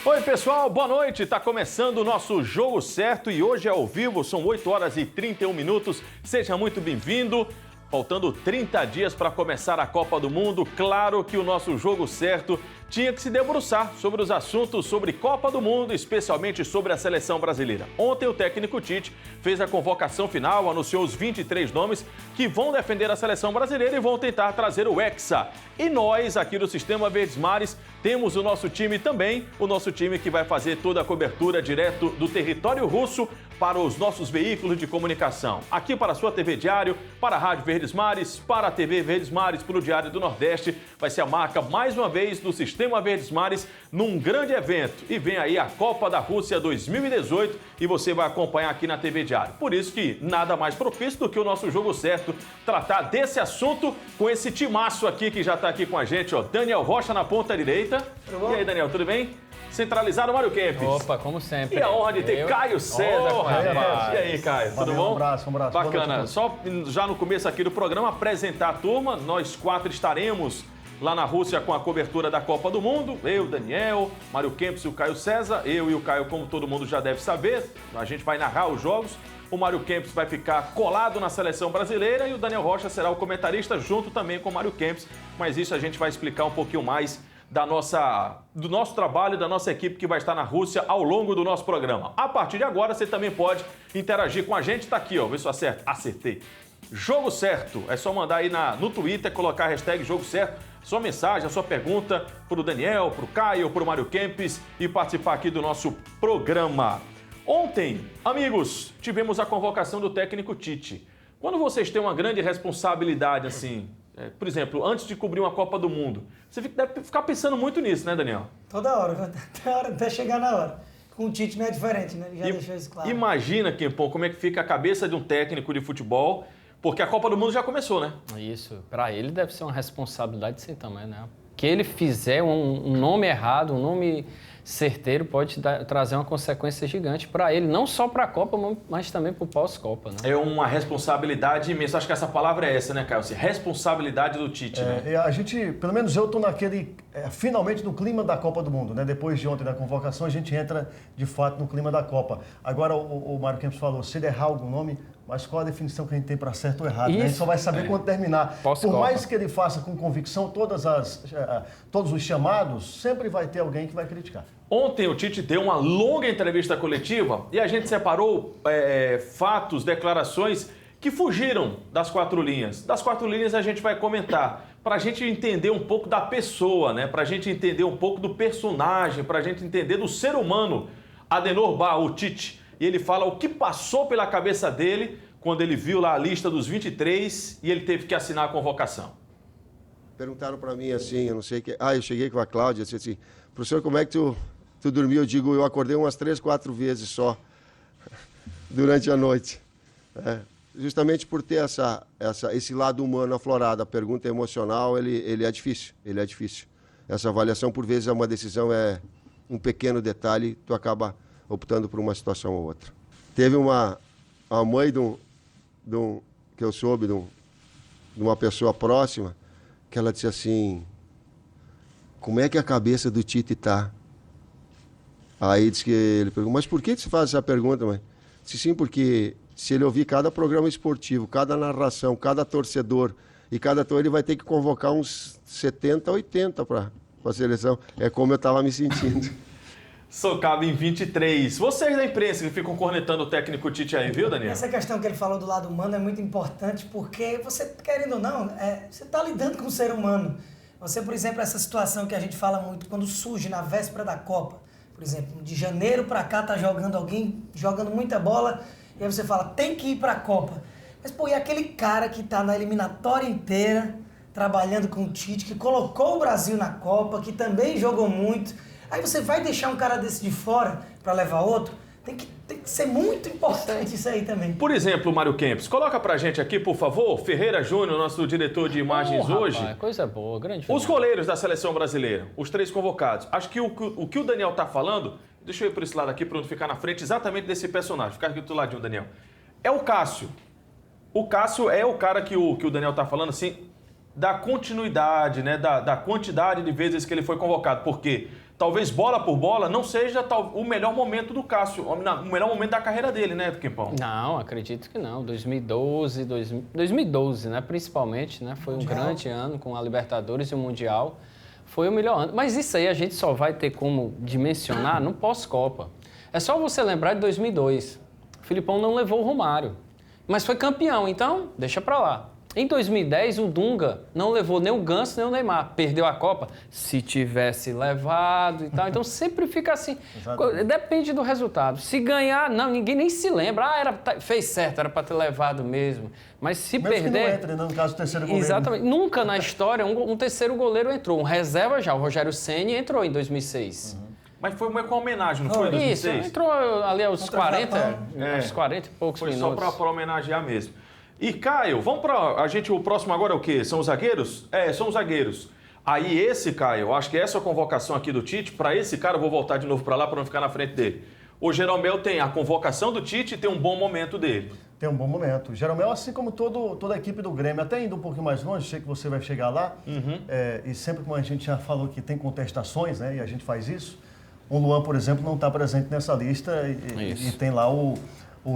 Oi, pessoal, boa noite. Tá começando o nosso Jogo Certo e hoje é ao vivo, são 8 horas e 31 minutos. Seja muito bem-vindo. Faltando 30 dias para começar a Copa do Mundo, claro que o nosso Jogo Certo tinha que se debruçar sobre os assuntos sobre Copa do Mundo, especialmente sobre a seleção brasileira. Ontem o técnico Tite fez a convocação final, anunciou os 23 nomes que vão defender a seleção brasileira e vão tentar trazer o Hexa. E nós, aqui do Sistema Verdes Mares, temos o nosso time também, o nosso time que vai fazer toda a cobertura direto do território russo para os nossos veículos de comunicação. Aqui para a sua TV Diário, para a Rádio Verdes Mares, para a TV Verdes Mares, para o Diário do Nordeste. Vai ser a marca, mais uma vez, do Sistema Verdes Mares num grande evento. E vem aí a Copa da Rússia 2018 e você vai acompanhar aqui na TV Diário. Por isso que nada mais propício do que o nosso Jogo Certo tratar desse assunto com esse timaço aqui que já está aqui com a gente, ó. Daniel Rocha na ponta direita. E aí, Daniel, tudo bem? Centralizado, Mário Kempis. Opa, como sempre. E a honra de ter Caio César com a gente. E aí, Caio, tudo bom? Um abraço. Bacana. Só já no começo aqui do programa, apresentar a turma. Nós 4 estaremos lá na Rússia com a cobertura da Copa do Mundo. Eu, Daniel, Mário Kempis e o Caio César. Eu e o Caio, como todo mundo já deve saber, a gente vai narrar os jogos. O Mário Kempis vai ficar colado na seleção brasileira e o Daniel Rocha será o comentarista junto também com o Mário Kempis. Mas isso a gente vai explicar um pouquinho mais do nosso trabalho, da nossa equipe que vai estar na Rússia ao longo do nosso programa. A partir de agora, você também pode interagir com a gente. Tá aqui, ó, vê se eu acerto. Acertei. Jogo Certo. É só mandar aí no Twitter, colocar a hashtag Jogo Certo, sua mensagem, a sua pergunta para o Daniel, para o Caio, para o Mário Kempis e participar aqui do nosso programa. Ontem, amigos, tivemos a convocação do técnico Tite. Quando vocês têm uma grande responsabilidade assim... por exemplo, antes de cobrir uma Copa do Mundo, você deve ficar pensando muito nisso, né, Daniel? Toda hora, até chegar na hora. Com o Tite não é diferente, né? Ele já deixou isso claro. Imagina, Kempon, como é que fica a cabeça de um técnico de futebol, porque a Copa do Mundo já começou, né? Isso, para ele deve ser uma responsabilidade sem tamanho, né? Que ele fizer um nome errado, um nome certeiro, pode trazer uma consequência gigante para ele, não só para a Copa, mas também para o pós-Copa, né? É uma responsabilidade imensa. Acho que essa palavra é essa, né, Caio? Responsabilidade do Tite, né? A gente, pelo menos eu estou finalmente no clima da Copa do Mundo, né? Depois de ontem da convocação, a gente entra, de fato, no clima da Copa. Agora, o Mário Kempis falou, se ele errar algum nome, mas qual a definição que a gente tem para certo ou errado? Né? A gente só vai saber quando terminar. Por mais que ele faça com convicção todos os chamados, sempre vai ter alguém que vai criticar. Ontem o Tite deu uma longa entrevista coletiva e a gente separou fatos, declarações que fugiram das 4 linhas. Das 4 linhas a gente vai comentar, para a gente entender um pouco da pessoa, né? Para a gente entender um pouco do personagem, para a gente entender do ser humano, Adenor Bar, o Tite. E ele fala o que passou pela cabeça dele quando ele viu lá a lista dos 23 e ele teve que assinar a convocação. Perguntaram para mim assim, eu não sei o que... eu cheguei com a Cláudia, disse assim, professor, como é que tu dormiu? Eu digo, eu acordei umas 3, 4 vezes só durante a noite. Justamente por ter esse lado humano aflorado, a pergunta emocional, ele é difícil, Essa avaliação, por vezes, é uma decisão, é um pequeno detalhe, tu acaba optando por uma situação ou outra. Teve a mãe que eu soube, de uma pessoa próxima, que ela disse assim, como é que a cabeça do Tite está? Aí disse que ele perguntou, mas por que você faz essa pergunta, mãe? Disse sim, porque se ele ouvir cada programa esportivo, cada narração, cada torcedor e cada ele vai ter que convocar uns 70, 80 para a seleção. É como eu estava me sentindo. Só cabe em 23. Vocês da imprensa que ficam cornetando o técnico Tite aí, viu, Daniel? Essa questão que ele falou do lado humano é muito importante porque você, querendo ou não, você está lidando com o ser humano. Você, por exemplo, essa situação que a gente fala muito quando surge na véspera da Copa. Por exemplo, de janeiro para cá tá jogando alguém, jogando muita bola, e aí você fala, tem que ir para a Copa. Mas, pô, e aquele cara que tá na eliminatória inteira, trabalhando com o Tite, que colocou o Brasil na Copa, que também jogou muito. Aí você vai deixar um cara desse de fora para levar outro? Tem que ser muito importante isso aí também. Por exemplo, Mário Kempis, coloca pra gente aqui, por favor, Ferreira Júnior, nosso diretor de imagens hoje. Rapaz, coisa boa, grande. Os goleiros da seleção brasileira, os 3 convocados. Acho que o que o Daniel tá falando, deixa eu ir por esse lado aqui para não ficar na frente exatamente desse personagem. Ficar aqui do ladinho, Daniel. É o Cássio. O Cássio é o cara que o Daniel tá falando, assim, da continuidade, né? Da quantidade de vezes que ele foi convocado. Porque talvez bola por bola não seja o melhor momento do Cássio, o melhor momento da carreira dele, né, Kempão? Não, acredito que não. 2012, né, principalmente, né, foi um grande ano com a Libertadores e o Mundial. Foi o melhor ano. Mas isso aí a gente só vai ter como dimensionar no pós-Copa. É só você lembrar de 2002. O Filipão não levou o Romário, mas foi campeão, então deixa pra lá. Em 2010, o Dunga não levou nem o Ganso nem o Neymar. Perdeu a Copa? Se tivesse levado e tal. Então sempre fica assim. Depende do resultado. Se ganhar, não, ninguém nem se lembra. Fez certo, era para ter levado mesmo. Mas se mesmo perder... que não entre, no caso do terceiro goleiro. Exatamente. Nunca na história um terceiro goleiro entrou. Um reserva já. O Rogério Ceni entrou em 2006. Mas foi uma homenagem, não foi? Em 2006? Isso, entrou ali aos 40, aos 40 e poucos foi minutos. Foi só para homenagear mesmo. E, Caio, vamos para o próximo agora é o quê? São os zagueiros? São os zagueiros. Aí esse, Caio, eu acho que essa convocação aqui do Tite, para esse cara, eu vou voltar de novo para lá para não ficar na frente dele. O Jeromel tem a convocação do Tite e tem um bom momento dele. Tem um bom momento. O Jeromel, assim como toda a equipe do Grêmio, até indo um pouquinho mais longe, sei que você vai chegar lá, e sempre como a gente já falou que tem contestações, né, e a gente faz isso, o Luan, por exemplo, não está presente nessa lista e tem lá o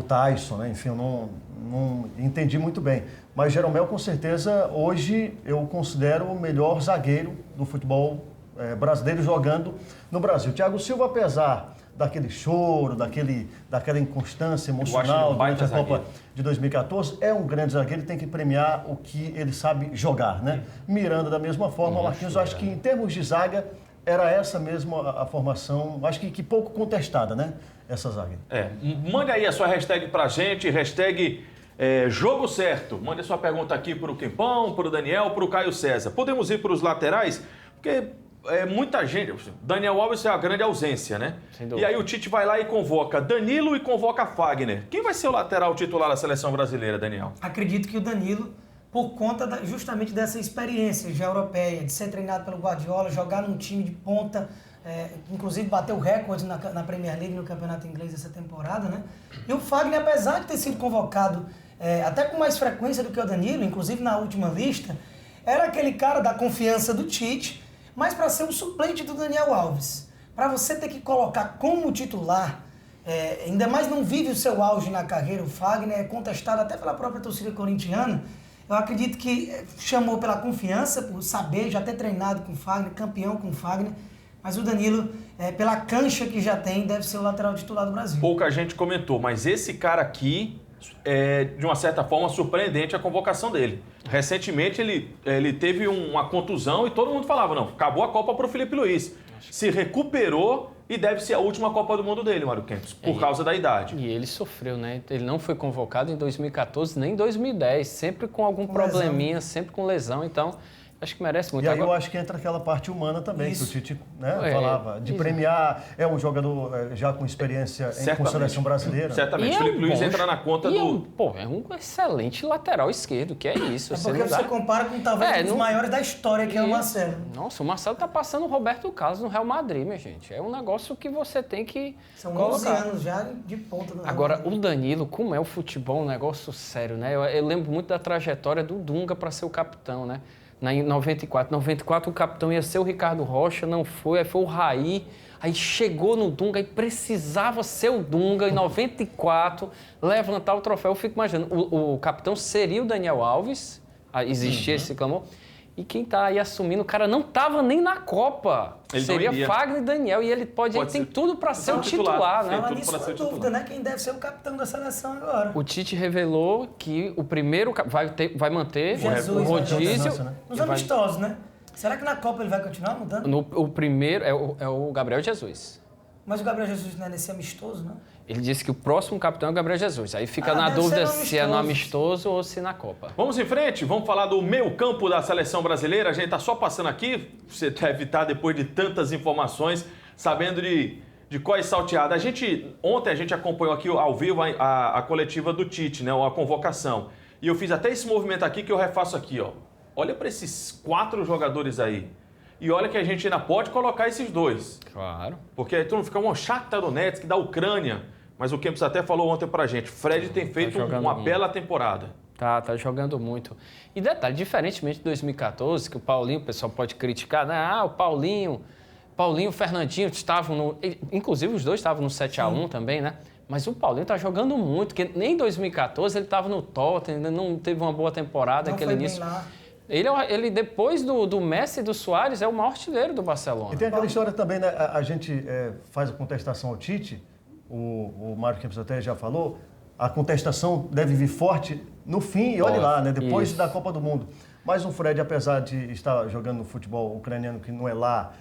Tyson, né? Enfim, eu não entendi muito bem. Mas Jeromel, com certeza, hoje eu considero o melhor zagueiro do futebol brasileiro jogando no Brasil. Thiago Silva, apesar daquele choro, daquela inconstância emocional durante a Copa de 2014, é um grande zagueiro e tem que premiar o que ele sabe jogar, né? Miranda, da mesma forma, Marquinhos, eu acho que em termos de zaga, era essa mesmo a formação, acho que pouco contestada, né? Essa zaga. Mande aí a sua hashtag pra gente, hashtag Jogo Certo. Mande a sua pergunta aqui pro Kempão, pro Daniel, pro Caio César. Podemos ir pros laterais? Porque muita gente... Daniel Alves é a grande ausência, né? E aí o Tite vai lá e convoca Danilo e convoca Fagner. Quem vai ser o lateral titular da seleção brasileira, Daniel? Acredito que o Danilo, por conta justamente dessa experiência já europeia, de ser treinado pelo Guardiola, jogar num time de ponta, inclusive bateu recorde na Premier League, no campeonato inglês essa temporada, né? E o Fagner, apesar de ter sido convocado até com mais frequência do que o Danilo, inclusive na última lista, era aquele cara da confiança do Tite, mas para ser um suplente do Daniel Alves. Para você ter que colocar como titular, ainda mais não vive o seu auge na carreira, o Fagner é contestado até pela própria torcida corintiana. Eu acredito que chamou pela confiança, por saber, já ter treinado com o Fagner, campeão com o Fagner, mas o Danilo, pela cancha que já tem, deve ser o lateral titular do Brasil. Pouca gente comentou, mas esse cara aqui de uma certa forma, surpreendente a convocação dele. Recentemente, ele teve uma contusão e todo mundo falava, não, acabou a Copa para o Felipe Luiz. Se recuperou e deve ser a última Copa do Mundo dele, Mário Kempis, por causa da idade. E ele sofreu, né? Ele não foi convocado em 2014 nem em 2010, sempre com algum probleminha, sempre com lesão, então... Acho que merece muito. E aí eu acho que entra aquela parte humana também, que o Tite falava, de premiar, um jogador já com experiência com seleção brasileira. Certamente, o Felipe Luiz entra na conta do... É um excelente lateral esquerdo, que é isso. Porque você compara com talvez um dos maiores da história, que é o Marcelo. Nossa, o Marcelo tá passando o Roberto Carlos no Real Madrid, minha gente. É um negócio que você tem que São 11 anos já de ponta no Real Agora, Madrid. o Danilo, como é o futebol, um negócio sério, né? Eu lembro muito da trajetória do Dunga para ser o capitão, né? Em 94. 94 o capitão ia ser o Ricardo Rocha, não foi, aí foi o Raí, aí chegou no Dunga e precisava ser o Dunga em 94, levantar o troféu. Eu fico imaginando, o capitão seria o Daniel Alves, existia esse clamor, e quem tá aí assumindo, o cara não tava nem na Copa. Ele seria Fagner e Daniel, e ele tem tudo para ser o titular, né? Fala nisso, uma dúvida, né? Quem deve ser o capitão da seleção agora? O Tite revelou que o primeiro vai manter o rodízio. Nos amistosos, né? Será que na Copa ele vai continuar mudando? O primeiro é o Gabriel Jesus. Mas o Gabriel Jesus não é nesse amistoso, não? Ele disse que o próximo capitão é o Gabriel Jesus. Aí fica na dúvida se é no amistoso ou se na Copa. Vamos em frente, vamos falar do meio campo da seleção brasileira. A gente está só passando aqui, você deve estar, depois de tantas informações, sabendo de qual é salteada. Ontem a gente acompanhou aqui ao vivo a coletiva do Tite, né, a convocação. E eu fiz até esse movimento aqui que eu refaço aqui, ó. Olha para esses 4 jogadores aí. E olha que a gente ainda pode colocar esses 2. Claro. Porque aí tu não fica um Shakhtar Donetsk da Ucrânia. Mas o Kempis até falou ontem pra gente, Fred tem feito uma bela temporada. Tá jogando muito. E detalhe, diferentemente de 2014, que o Paulinho, o pessoal pode criticar, né? O Paulinho Paulinho e o Fernandinho estavam no... Inclusive, os dois estavam no 7-1 também, né? Mas o Paulinho tá jogando muito, porque nem em 2014 ele estava no Tottenham, ainda não teve uma boa temporada, aquele início. Ele, depois do Messi e do Suárez, é o maior artilheiro do Barcelona. E tem aquela história também, né? A gente faz a contestação ao Tite, o Mário Kempis até já falou, a contestação deve vir forte no fim, e olhe lá, né? Depois da Copa do Mundo. Mas o Fred, apesar de estar jogando no futebol ucraniano, que não é lá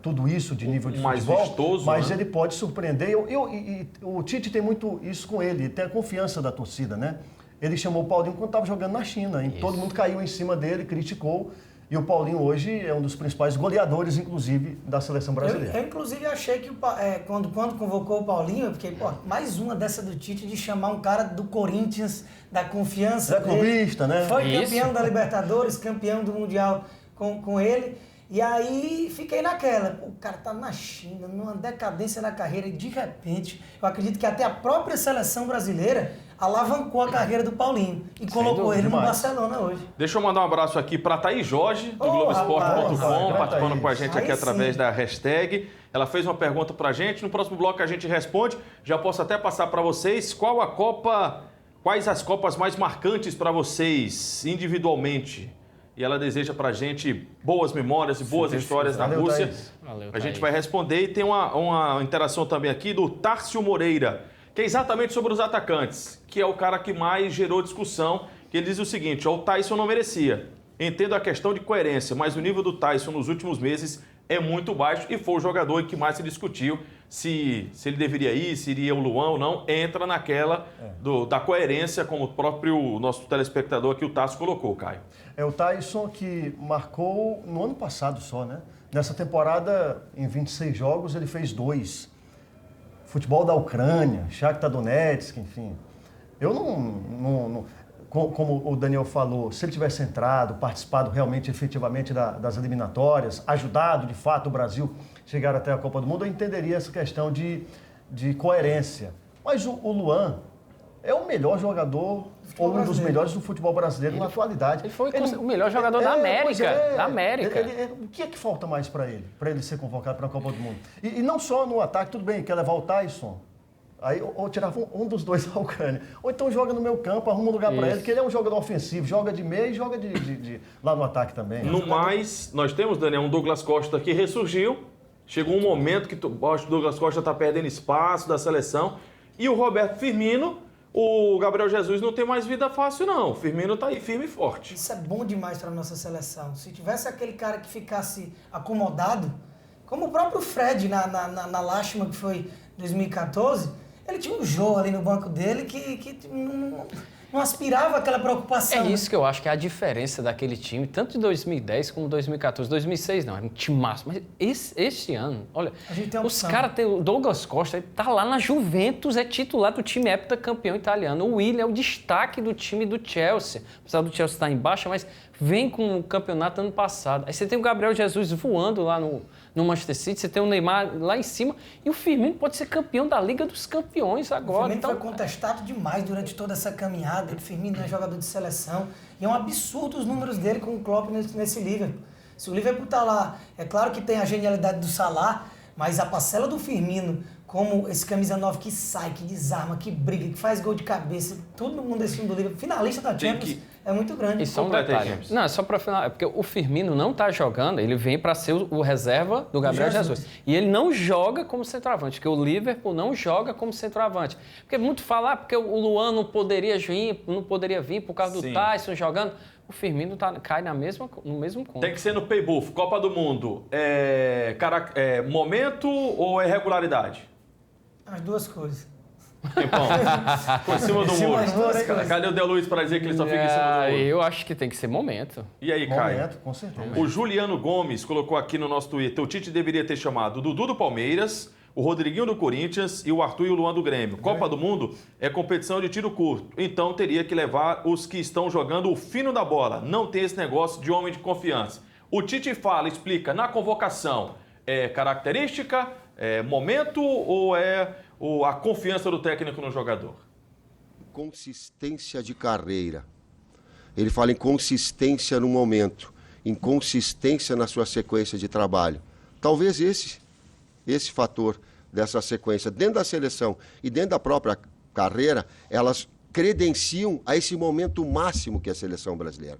tudo isso de nível de futebol, vistoso, mas né? ele pode surpreender. E o Tite tem muito isso com ele tem a confiança da torcida, né? Ele chamou o Paulinho quando estava jogando na China, e todo mundo caiu em cima dele, criticou. E o Paulinho hoje é um dos principais goleadores, inclusive, da seleção brasileira. Eu inclusive, achei que quando convocou o Paulinho, eu fiquei, mais uma dessa do Tite de chamar um cara do Corinthians, da confiança dele. Clubista, né? Foi campeão da Libertadores, campeão do Mundial com ele. E aí fiquei naquela, o cara tá na China, numa decadência na carreira, e de repente, eu acredito que até a própria seleção brasileira alavancou a carreira do Paulinho e colocou ele no Barcelona hoje. Deixa eu mandar um abraço aqui para Thaís Jorge, do Globoesporte.com, participando com a gente aqui através da hashtag. Ela fez uma pergunta para a gente, no próximo bloco a gente responde. Já posso até passar para vocês quais as Copas mais marcantes para vocês, individualmente? E ela deseja pra gente boas memórias e boas histórias da Rússia. A gente vai responder, e tem uma interação também aqui do Tárcio Moreira, que é exatamente sobre os atacantes, que é o cara que mais gerou discussão, que ele diz o seguinte: o Tyson não merecia. Entendo a questão de coerência, mas o nível do Tyson nos últimos meses é muito baixo, e foi o jogador que mais se discutiu se ele deveria ir, se iria o Luan ou não. Entra naquela da coerência, como o próprio nosso telespectador aqui, o Tássio, colocou, Caio. É o Tyson que marcou no ano passado só, né? Nessa temporada, em 26 jogos, ele fez 2. Futebol da Ucrânia, Shakhtar Donetsk, enfim. Eu não como o Daniel falou, se ele tivesse entrado, participado realmente, efetivamente das eliminatórias, ajudado, de fato, o Brasil chegar até a Copa do Mundo, eu entenderia essa questão de coerência. Mas o Luan é o melhor jogador, ou um dos melhores do futebol brasileiro na atualidade. Ele foi o melhor jogador da América. Da América. O que é que falta mais para ele ser convocado para a Copa do Mundo? E não só no ataque, tudo bem, quer levar o Tyson. Aí, ou tirava um dos dois da Ucrânia. Ou então joga no meio campo, arruma um lugar para ele, que ele é um jogador ofensivo, joga de meia e joga lá no ataque também. No mais, nós temos, Daniel, um Douglas Costa que ressurgiu. Chegou um momento que o Douglas Costa está perdendo espaço da seleção. E o Roberto Firmino, o Gabriel Jesus não tem mais vida fácil, não. O Firmino está aí firme e forte. Isso é bom demais para a nossa seleção. Se tivesse aquele cara que ficasse acomodado, como o próprio Fred na lástima que foi 2014... Ele tinha um Jô ali no banco dele que não aspirava aquela preocupação. É isso que eu acho que é a diferença daquele time, tanto de 2010 como 2014. 2006 não, era um time máximo. Mas este ano, olha, os caras têm o Douglas Costa, ele tá lá na Juventus, é titular do time heptacampeão italiano. O Willian é o destaque do time do Chelsea. Apesar do Chelsea estar em baixa, mas vem com o campeonato ano passado. Aí você tem o Gabriel Jesus voando lá no Manchester City, você tem o Neymar lá em cima, e o Firmino pode ser campeão da Liga dos Campeões agora. O Firmino foi contestado demais durante toda essa caminhada. O Firmino é jogador de seleção, e é um absurdo os números dele com o Klopp nesse Liverpool. Se o Liverpool tá lá, é claro que tem a genialidade do Salah, mas a parcela do Firmino, como esse camisa 9 que sai, que desarma, que briga, que faz gol de cabeça, todo mundo desse time do Liverpool, finalista da Champions, é muito grande. E só um detalhe. Não, é só para final, é porque o Firmino não tá jogando, ele vem para ser o reserva do Gabriel Jesus. E ele não joga como centroavante, porque o Liverpool não joga como centroavante. Porque muito falar, porque o Luan não poderia vir por causa do Tyson jogando. O Firmino cai no mesmo conto. Tem que ser no pay-buff. Copa do Mundo, momento ou é regularidade? As duas coisas. Tempão, por cima do muro. Cadê o Del Luiz para dizer que ele só fica em cima do muro? Eu acho que tem que ser momento. E aí, Caio? Momento, com certeza. O Juliano Gomes colocou aqui no nosso Twitter: o Tite deveria ter chamado o Dudu do Palmeiras, o Rodriguinho do Corinthians e o Arthur e o Luan do Grêmio. Copa do Mundo é competição de tiro curto, então teria que levar os que estão jogando o fino da bola. Não tem esse negócio de homem de confiança. O Tite explica na convocação, é característica, é momento ou é a confiança do técnico no jogador? Consistência de carreira. Ele fala em consistência no momento, em consistência na sua sequência de trabalho. Talvez esse fator dessa sequência dentro da seleção e dentro da própria carreira, elas credenciam a esse momento máximo que é a seleção brasileira.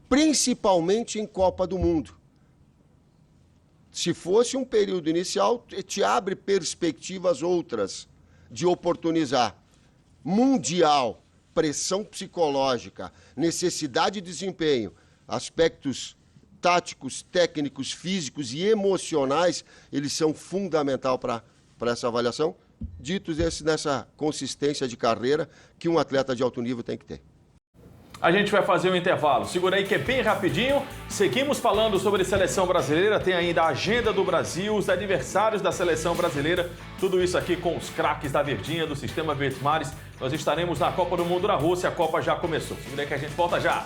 Principalmente em Copa do Mundo. Se fosse um período inicial, te abre perspectivas outras de oportunizar. Mundial, pressão psicológica, necessidade de desempenho, aspectos táticos, técnicos, físicos e emocionais, eles são fundamentais para essa avaliação, ditos nessa consistência de carreira que um atleta de alto nível tem que ter. A gente vai fazer um intervalo. Segura aí que é bem rapidinho. Seguimos falando sobre seleção brasileira. Tem ainda a agenda do Brasil, os adversários da seleção brasileira. Tudo isso aqui com os craques da Verdinha, do Sistema Verdes Mares. Nós estaremos na Copa do Mundo na Rússia. A Copa já começou. Segura aí que a gente volta já.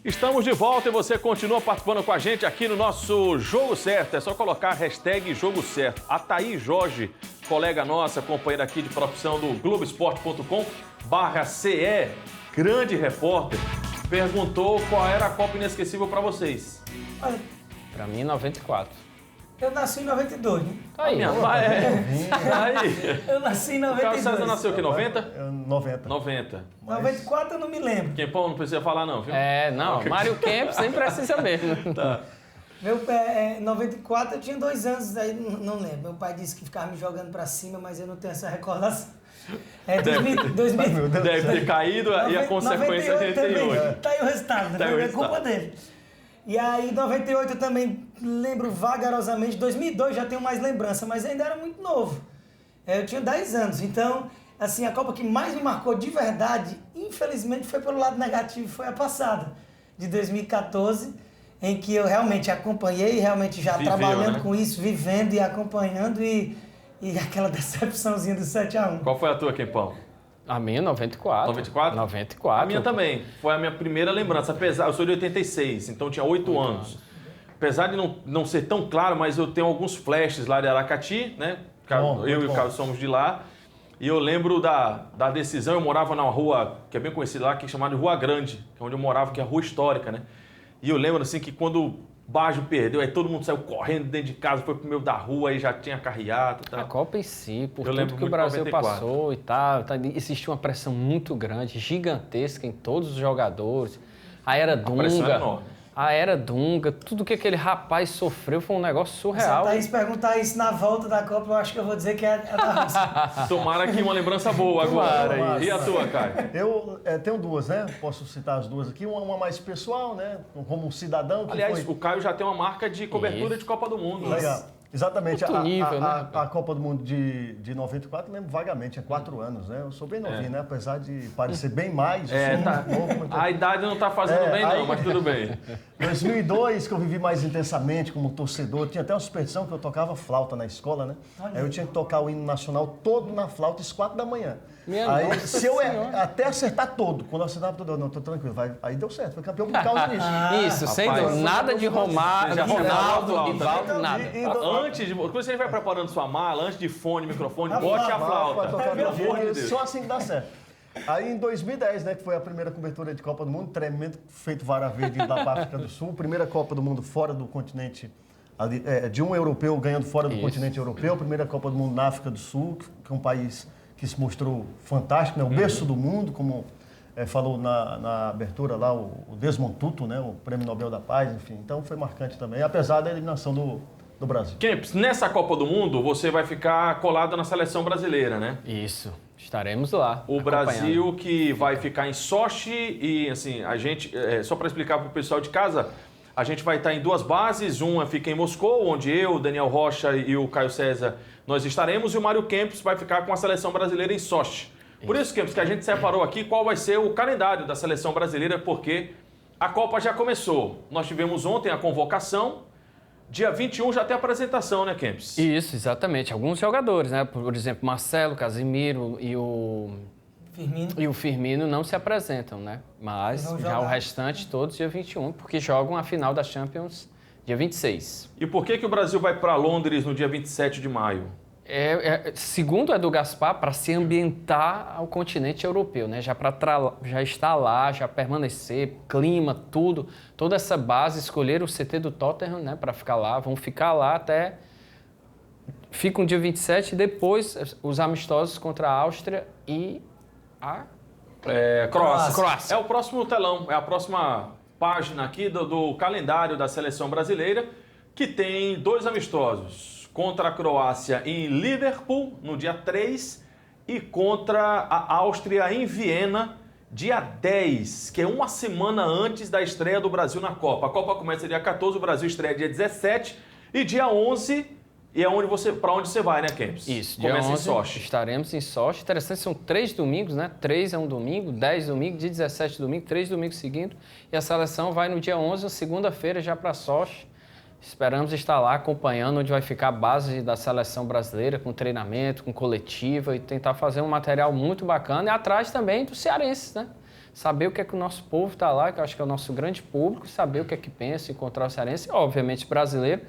Estamos de volta e você continua participando com a gente aqui no nosso Jogo Certo. É só colocar a hashtag Jogo Certo. A Thaís Jorge, colega nossa, companheira aqui de profissão do Globoesporte.com/CE, grande repórter, perguntou qual era a Copa inesquecível para vocês. Olha, Pra mim, 94. eu nasci em 92, né? Tá aí. Aí. Eu nasci em O Carlos César 92. nasceu o quê? 90? 90. 90. 94 eu não me lembro. Quempão não precisa falar não, viu? Não, Mário Kempis nem precisa mesmo. Tá. Em 94 eu tinha 2 anos, aí não lembro. Meu pai disse que ficava me jogando pra cima, mas eu não tenho essa recordação. 2000, Deve ter caído e a consequência a gente tem hoje. Tá aí o resultado, Tá aí o é culpa resultado. dele. E aí, 98 eu também lembro vagarosamente. 2002 já tenho mais lembrança, mas ainda era muito novo. Eu tinha 10 anos, então, assim, a Copa que mais me marcou de verdade, infelizmente, foi pelo lado negativo, foi a passada, de 2014, em que eu realmente acompanhei, realmente já Viveu, trabalhando né? com isso, vivendo e acompanhando, e aquela decepçãozinha do 7-1. Qual foi a tua, Quempão? A minha, 94. 94? 94. A minha também. Foi a minha primeira lembrança. Apesar, eu sou de 86, então tinha 8 anos. Apesar de não ser tão claro, mas eu tenho alguns flashes lá de Aracati, né? Bom, Eu e o bom. Carlos somos de lá. E eu lembro da decisão, eu morava numa rua que é bem conhecida lá, que é chamada de Rua Grande, que é onde eu morava, que é a rua histórica, né? E eu lembro assim que quando o Baggio perdeu, aí todo mundo saiu correndo dentro de casa, foi pro meio da rua, aí já tinha carreata e A tal. Copa em si, por Eu lembro tudo que o muito Brasil 94. passou e tal, existia uma pressão muito grande, gigantesca em todos os jogadores. A era pressão era Dunga, enorme. a era Dunga, tudo que aquele rapaz sofreu foi um negócio Se a surreal. Thaís perguntar isso na volta da Copa, eu acho que eu vou dizer que é da Rússia. Tomara que uma lembrança boa agora. Tomara E a tua, Caio? Eu tenho duas, né? Posso citar as duas aqui. Uma mais pessoal, né? Como um cidadão que Aliás, foi... o Caio já tem uma marca de cobertura Isso. de Copa do Mundo. Legal. Exatamente. Outro nível, né, a rapaz? Copa do Mundo de 94, eu lembro vagamente, é 4 anos, né? Eu sou bem novinho, né? Apesar de parecer bem mais, eu sou Tá. muito novo. Muito... A idade não tá fazendo bem, não, aí- mas tudo bem. 2002, que eu vivi mais intensamente como torcedor, tinha até uma superstição que eu tocava flauta na escola, né? Aí eu tinha que tocar o hino nacional todo na flauta às 4 da manhã. Minha Aí, nossa se eu Senhora. até acertar todo, quando eu acertava todo, eu não, tô tranquilo, aí deu certo, foi campeão por causa disso. Isso, sem rapaz, dúvida. Nada de Romário, Você já Ronaldo, falava Rivaldo, nada. Antes de. Quando você vai preparando sua mala, antes de fone, microfone, A bote a Pra flauta. tocar Pelo amor de violino, Deus. só assim que dá certo. Aí em 2010, né, que foi a primeira cobertura de Copa do Mundo, tremendo, feito vara verde da África do Sul, primeira Copa do Mundo fora do continente, de um europeu ganhando fora do Isso. continente europeu, primeira Copa do Mundo na África do Sul, que é um país que se mostrou fantástico, né, o berço do mundo, como falou na abertura lá o Desmond Tutu, né, o Prêmio Nobel da Paz, enfim. Então foi marcante também, apesar da eliminação do Brasil. Kempis, nessa Copa do Mundo, você vai ficar colado na seleção brasileira, né? Isso, estaremos lá. O acompanhando. Brasil que vai ficar em Sochi e, assim, a gente, só para explicar para o pessoal de casa, a gente vai estar em 2 bases, uma fica em Moscou, onde eu, Daniel Rocha e o Caio César nós estaremos, e o Mário Kempis vai ficar com a seleção brasileira em Sochi. Por isso, Kempis, que a gente separou aqui qual vai ser o calendário da seleção brasileira, porque a Copa já começou. Nós tivemos ontem a convocação, dia 21 já tem a apresentação, né, Kempis? Isso, exatamente. Alguns jogadores, né? Por exemplo, Marcelo, Casimiro e o Firmino não se apresentam, né? Mas Vão já jogar. o restante todos dia 21, porque jogam a final da Champions dia 26. E por que o Brasil vai para Londres no dia 27 de maio? Segundo o Edu Gaspar, para se ambientar ao continente europeu, né? Já estar lá, já permanecer, clima, tudo, toda essa base, escolher o CT do Tottenham, né? Para ficar lá, vão ficar lá até... Ficam dia 27 e depois os amistosos contra a Áustria e a... Croácia. É o próximo telão, é a próxima página aqui do calendário da seleção brasileira, que tem 2 amistosos. Contra a Croácia em Liverpool, no dia 3, e contra a Áustria em Viena, dia 10, que é uma semana antes da estreia do Brasil na Copa. A Copa começa dia 14, o Brasil estreia dia 17, e dia 11 é para onde você vai, né, Kempis? Isso, começa dia 11, em Sochi. Estaremos em Sochi. Interessante, são 3 domingos, né? 3 é um domingo, 10 domingo, dia 17 domingo, 3 domingos seguidos. E a seleção vai no dia 11, segunda-feira, já para Sochi. Esperamos estar lá acompanhando onde vai ficar a base da seleção brasileira, com treinamento, com coletiva e tentar fazer um material muito bacana. E atrás também dos cearenses, né? Saber o que é que o nosso povo está lá, que eu acho que é o nosso grande público, saber o que é que pensa, encontrar o cearense, obviamente brasileiro,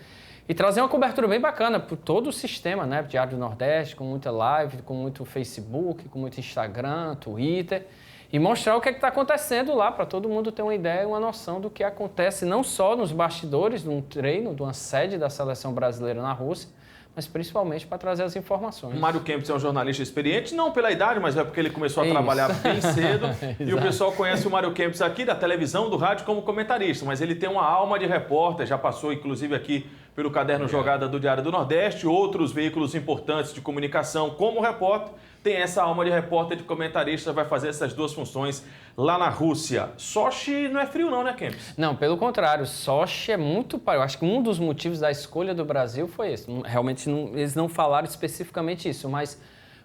e trazer uma cobertura bem bacana por todo o sistema, né? Diário do Nordeste, com muita live, com muito Facebook, com muito Instagram, Twitter. E mostrar o que está acontecendo lá, para todo mundo ter uma ideia, uma noção do que acontece, não só nos bastidores de um treino, de uma sede da seleção brasileira na Rússia, mas principalmente para trazer as informações. O Mário Kempis é um jornalista experiente, não pela idade, mas é porque ele começou a trabalhar bem cedo. E o pessoal conhece o Mário Kempis aqui da televisão, do rádio, como comentarista, mas ele tem uma alma de repórter, já passou inclusive aqui pelo Caderno Jogada do Diário do Nordeste, outros veículos importantes de comunicação como repórter. Tem essa alma de repórter, de comentarista, vai fazer essas 2 funções lá na Rússia. Sochi não é frio não, né, Kempis? Não, pelo contrário, Sochi é muito... Eu acho que um dos motivos da escolha do Brasil foi esse. Realmente, eles não falaram especificamente isso, mas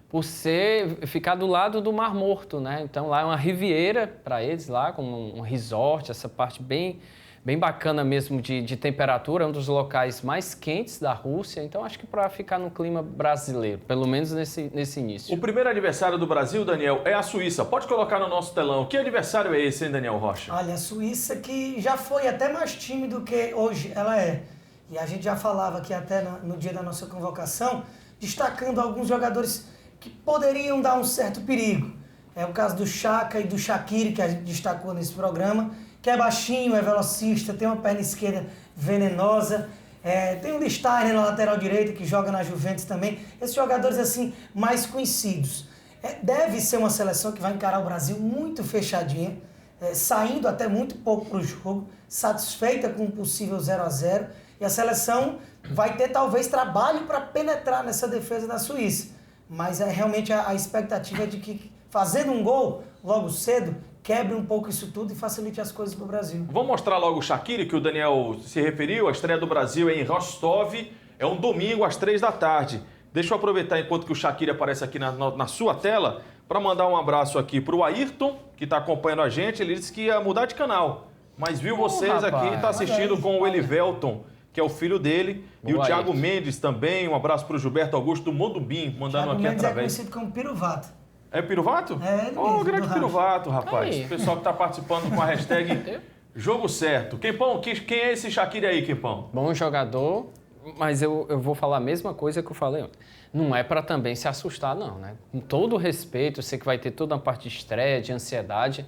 por ficar do lado do Mar Morto, né? Então, lá é uma riviera para eles, lá, com um resort, essa parte bem bacana mesmo de temperatura, um dos locais mais quentes da Rússia. Então, acho que para ficar no clima brasileiro, pelo menos nesse início. O primeiro adversário do Brasil, Daniel, é a Suíça. Pode colocar no nosso telão. Que adversário é esse, hein, Daniel Rocha? Olha, a Suíça que já foi até mais time do que hoje ela é. E a gente já falava aqui até no dia da nossa convocação, destacando alguns jogadores que poderiam dar um certo perigo. É o caso do Xhaka e do Shaqiri, que a gente destacou nesse programa, que é baixinho, é velocista, tem uma perna esquerda venenosa, tem o Lichtsteiner na lateral direita, que joga na Juventus também. Esses jogadores, assim, mais conhecidos. Deve ser uma seleção que vai encarar o Brasil muito fechadinha, saindo até muito pouco para o jogo, satisfeita com um possível 0-0, e a seleção vai ter, talvez, trabalho para penetrar nessa defesa da Suíça. Mas realmente a expectativa é de que, fazendo um gol logo cedo, quebre um pouco isso tudo e facilite as coisas para o Brasil. Vamos mostrar logo o Shaqiri, que o Daniel se referiu. A estreia do Brasil é em Rostov, é um domingo às 3 da tarde. Deixa eu aproveitar enquanto que o Shaqiri aparece aqui na sua tela, para mandar um abraço aqui para o Ayrton, que está acompanhando a gente. Ele disse que ia mudar de canal, mas viu vocês aqui e está assistindo com o Elivelton, que é o filho dele, e o Thiago Mendes também. Um abraço para o Gilberto Augusto do Mondubim, mandando Thiago aqui Mendes através. É conhecido como Piruvato. É Piruvato? É, ele mesmo, grande Piruvato, rapaz. Aí. O pessoal que está participando com a hashtag Jogo Certo. Quempão, quem é esse Shaqiri aí, Quempão? Bom jogador, mas eu vou falar a mesma coisa que eu falei ontem. Não é para também se assustar, não, né? Com todo o respeito, eu sei que vai ter toda uma parte de estreia, de ansiedade,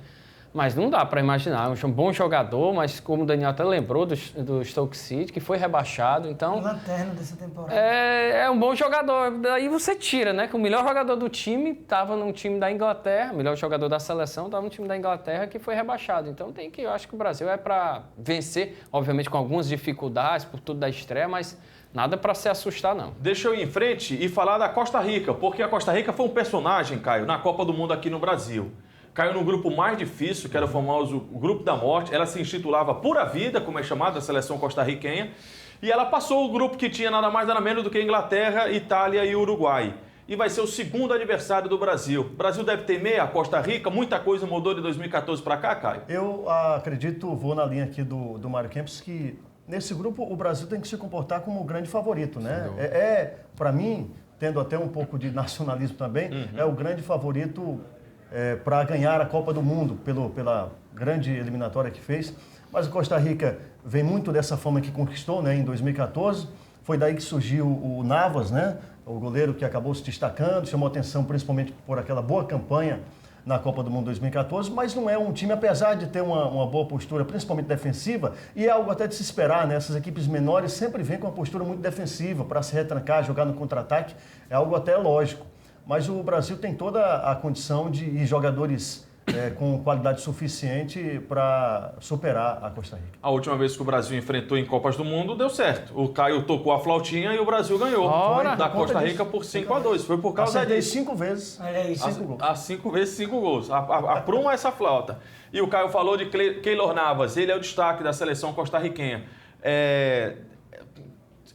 mas não dá para imaginar. É um bom jogador, mas como o Daniel até lembrou do Stoke City, que foi rebaixado, então... Lanterna dessa temporada. É um bom jogador. Daí você tira, né? Que o melhor jogador do time estava num time da Inglaterra, o melhor jogador da seleção estava no time da Inglaterra, que foi rebaixado. Então eu acho que o Brasil é para vencer, obviamente com algumas dificuldades por tudo da estreia, mas nada para se assustar, não. Deixa eu ir em frente e falar da Costa Rica, porque a Costa Rica foi um personagem, Caio, na Copa do Mundo aqui no Brasil. Caiu no grupo mais difícil, que era o famoso Grupo da Morte. Ela se intitulava Pura Vida, como é chamada a seleção costarriquenha. E ela passou o grupo que tinha nada mais nada menos do que Inglaterra, Itália e Uruguai. E vai ser o segundo aniversário do Brasil. O Brasil deve temer a Costa Rica. Muita coisa mudou de 2014 para cá, Caio? Eu acredito, vou na linha aqui do Mário Kempis, que nesse grupo o Brasil tem que se comportar como o grande favorito, né? Para mim, tendo até um pouco de nacionalismo também, é o grande favorito para ganhar a Copa do Mundo, pela grande eliminatória que fez. Mas a Costa Rica vem muito dessa fama que conquistou, né, em 2014. Foi daí que surgiu o Navas, né, o goleiro que acabou se destacando, chamou atenção principalmente por aquela boa campanha na Copa do Mundo 2014, mas não é um time, apesar de ter uma boa postura, principalmente defensiva, e é algo até de se esperar, né? Essas equipes menores sempre vêm com uma postura muito defensiva para se retrancar, jogar no contra-ataque, é algo até lógico. Mas o Brasil tem toda a condição de jogadores com qualidade suficiente para superar a Costa Rica. A última vez que o Brasil enfrentou em Copas do Mundo, deu certo. O Caio tocou a flautinha e o Brasil ganhou. Da Costa Rica por 5-2. Foi por causa disso. 5 vezes. Olha aí, 5 gols. As 5 vezes 5 gols. Apruma essa flauta. E o Caio falou de Keylor Navas. Ele é o destaque da seleção costarriquenha.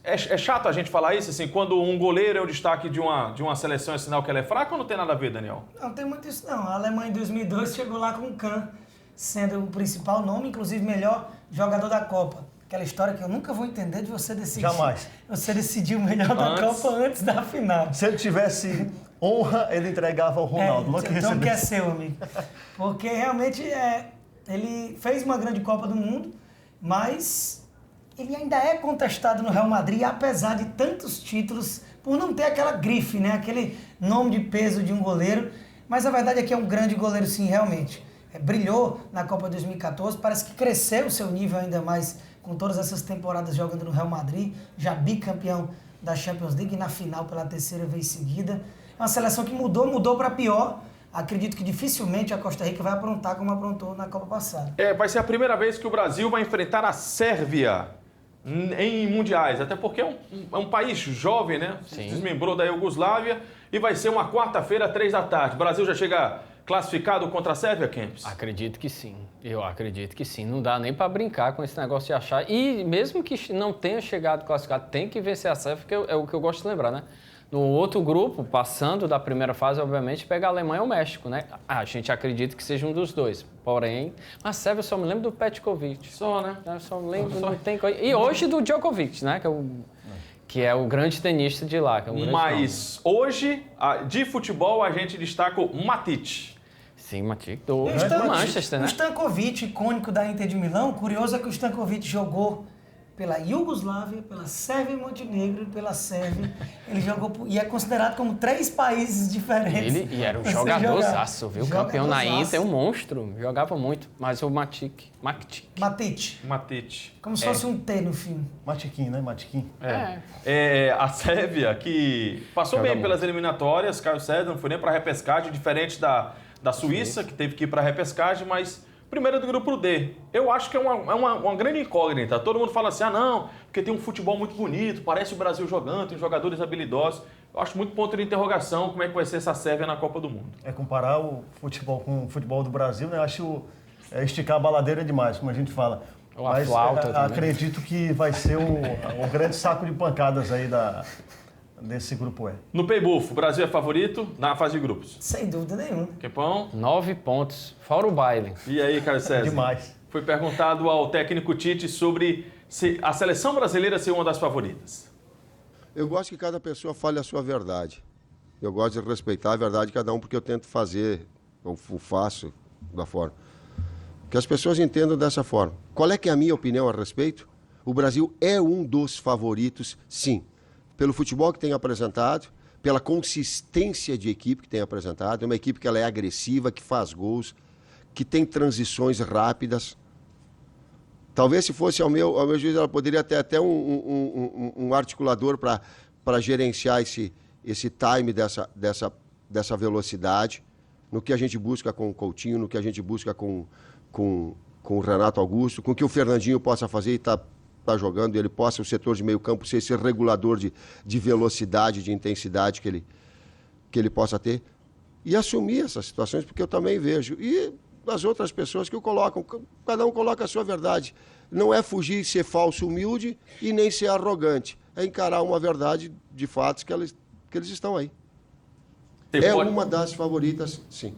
É chato a gente falar isso, assim, quando um goleiro é o destaque de uma seleção, é sinal que ela é fraca ou não tem nada a ver, Daniel? Não tem muito isso, não. A Alemanha em 2002 chegou lá com o Kahn, sendo o principal nome, inclusive melhor jogador da Copa. Aquela história que eu nunca vou entender de você decidir. Jamais. Você decidiu o melhor da Copa antes da final. Se ele tivesse honra, ele entregava ao Ronaldo. Então que é seu, amigo. Porque realmente ele fez uma grande Copa do Mundo, mas ele ainda é contestado no Real Madrid, apesar de tantos títulos, por não ter aquela grife, né? Aquele nome de peso de um goleiro. Mas a verdade é que é um grande goleiro, sim, realmente. Brilhou na Copa 2014, parece que cresceu o seu nível ainda mais com todas essas temporadas jogando no Real Madrid, já bicampeão da Champions League e na final pela 3ª vez seguida. É uma seleção que mudou para pior. Acredito que dificilmente a Costa Rica vai aprontar como aprontou na Copa passada. Vai ser a primeira vez que o Brasil vai enfrentar a Sérvia em mundiais, até porque é um país jovem, né? Se desmembrou da Iugoslávia e vai ser uma quarta-feira, 15h. O Brasil já chega classificado contra a Sérvia, Kempis? Acredito que sim. Eu acredito que sim. Não dá nem para brincar com esse negócio de achar. E mesmo que não tenha chegado classificado, tem que vencer a Sérvia, porque é o que eu gosto de lembrar, né? No outro grupo, passando da primeira fase, obviamente, pega a Alemanha ou o México, né? A gente acredita que seja um dos dois. Porém, a Sérvia eu só me lembro do Petkovic. Só, né? Eu só me lembro, não tem coisa. E hoje do Djokovic, né? Que é o grande tenista de lá. Que é um Mas hoje, de futebol, a gente destaca o Matic. Sim, Matic do Manchester, né? O Stankovic, icônico da Inter de Milão, curioso é que o Stankovic jogou pela Iugoslávia, pela Sérvia e Montenegro e pela Sérvia. Ele jogou e é considerado como 3 países diferentes. E era um jogadorzaço, viu? Campeão na Inter, um monstro. Jogava muito. Mas o Matic. Como se fosse um T no fim. Matiquinho, né? Matiquinho. A Sérvia, que passou bem pelas eliminatórias, Caio César, não foi nem para a repescagem, diferente da Suíça, que teve que ir para a repescagem, mas primeiro do grupo D. Eu acho que é uma grande incógnita. Todo mundo fala assim, não, porque tem um futebol muito bonito, parece o Brasil jogando, tem jogadores habilidosos. Eu acho muito ponto de interrogação como é que vai ser essa Sérvia na Copa do Mundo. Comparar o futebol com o futebol do Brasil, né? Eu acho esticar a baladeira demais, como a gente fala. Mas flauta acredito que vai ser um grande saco de pancadas aí desse grupo E. No Peibufo, o Brasil é favorito na fase de grupos? Sem dúvida nenhuma. Quepão? 9 pontos, fora o baile. E aí, Caio César? Demais. Foi perguntado ao técnico Tite sobre se a seleção brasileira ser uma das favoritas. Eu gosto que cada pessoa fale a sua verdade. Eu gosto de respeitar a verdade de cada um, porque eu tento fazer, eu faço da forma que as pessoas entendam dessa forma. Qual é que é a minha opinião a respeito? O Brasil é um dos favoritos, sim. Pelo futebol que tem apresentado, pela consistência de equipe que tem apresentado. É uma equipe que ela é agressiva, que faz gols, que tem transições rápidas. Talvez, se fosse ao meu juízo, ela poderia ter até um articulador para gerenciar esse time dessa velocidade, no que a gente busca com o Coutinho, no que a gente busca com o Renato Augusto, com o que o Fernandinho possa fazer e está jogando, ele possa, o setor de meio campo, ser esse regulador de velocidade, de intensidade que ele possa ter, e assumir essas situações, porque eu também vejo. E as outras pessoas que o colocam, cada um coloca a sua verdade. Não é fugir, ser falso, humilde, e nem ser arrogante. É encarar uma verdade de fatos que eles estão aí. Uma das favoritas, sim.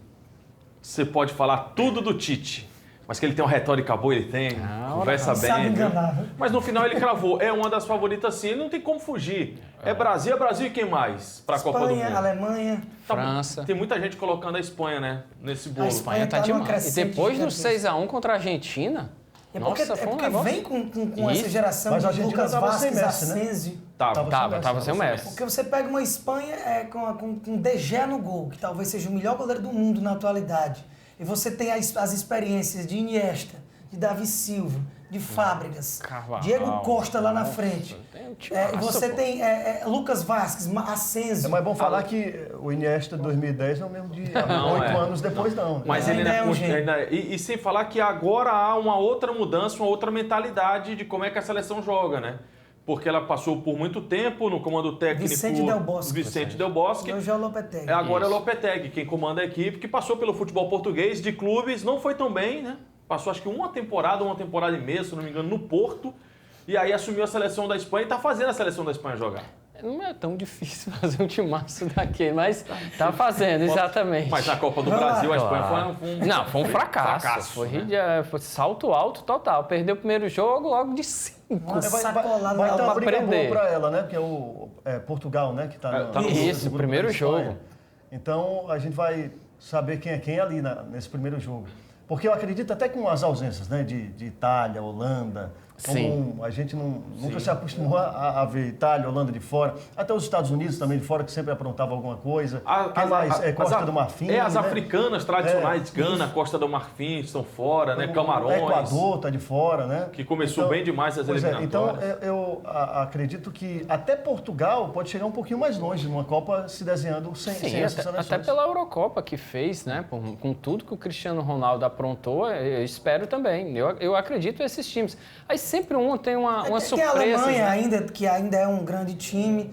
Você pode falar tudo do Tite, mas que ele tem uma retórica boa, ele tem, conversa bem. Sabe enganar. Mas no final ele cravou, é uma das favoritas sim, ele não tem como fugir. É Brasil e quem mais para a Copa do Mundo? Espanha, Alemanha, França. Tem muita gente colocando a Espanha, né, nesse bolo. A Espanha tá demais. E depois do 6-1 contra a Argentina, É Nossa, porque, foi um negócio- vem com essa Isso. geração Mas a de Argentina Lucas tava sem Vázquez, Messi, né? Asensio. Tava sem o Messi. Porque você pega uma Espanha com De Gea no gol, que talvez seja o melhor goleiro do mundo na atualidade. E você tem as experiências de Iniesta, de Davi Silva, de Fábregas, Carvajal. Diego Costa lá na frente. tem um E timaço, você pô. tem Lucas Vázquez, Asensio. É mais bom falar que o Iniesta de 2010 não é o mesmo de 8 anos depois, não. Mas ele Ainda é um gênio. e sem falar que agora há uma outra mudança, uma outra mentalidade de como é que a seleção joga, né? Porque ela passou por muito tempo no comando técnico Vicente Del Bosque. Vicente Del Bosque. E hoje é o Lopetegui. Agora Isso. é o Lopetegui, quem comanda a equipe, que passou pelo futebol português, de clubes, não foi tão bem, né? Passou acho que uma temporada e meia, se não me engano, no Porto. E aí assumiu a seleção da Espanha e está fazendo a seleção da Espanha jogar. Não é tão difícil fazer um timaço daquele, mas tá fazendo, exatamente. Mas na Copa do Vai lá. Brasil, a Espanha Claro. foi um fracasso. Foi, foi salto alto total. Perdeu o primeiro jogo logo de 5. Uma sacolada Vai lá ter uma pra briga aprender. boa para ela, né? Porque é Portugal, né? Que está tá no Isso, grupo primeiro da Espanha. jogo. Então a gente vai saber quem é quem ali nesse primeiro jogo. Porque eu acredito até com as ausências, né? De Itália, Holanda. Sim. A gente nunca se acostumou a ver Itália, Holanda de fora. Até os Estados Unidos também de fora, que sempre aprontavam alguma coisa. Quem mais? Costa do Marfim. As né? africanas tradicionais, Gana, Costa do Marfim, estão fora, né? Camarões. Equador está de fora, né? Que começou bem demais as Pois é, eliminatórias. então eu acredito que até Portugal pode chegar um pouquinho mais longe numa Copa se desenhando sem Sim, essas seleções. até pela Eurocopa que fez, né? Com tudo que o Cristiano Ronaldo aprontou, eu espero também. Eu acredito nesses times. Aí sempre tem uma Tem surpresa. a Alemanha né? ainda, que ainda é um grande time.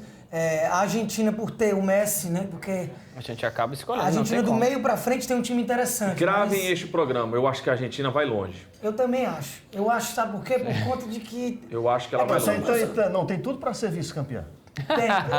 A Argentina por ter o Messi, né? Porque A gente acaba escolhendo. a Argentina não do tem como. meio pra frente tem um time interessante. Gravem mas este programa. Eu acho que a Argentina vai longe. eu também acho. Eu acho, sabe por quê? Por conta de que Eu acho que ela vai Mas longe. então, não, tem tudo para ser vice-campeã.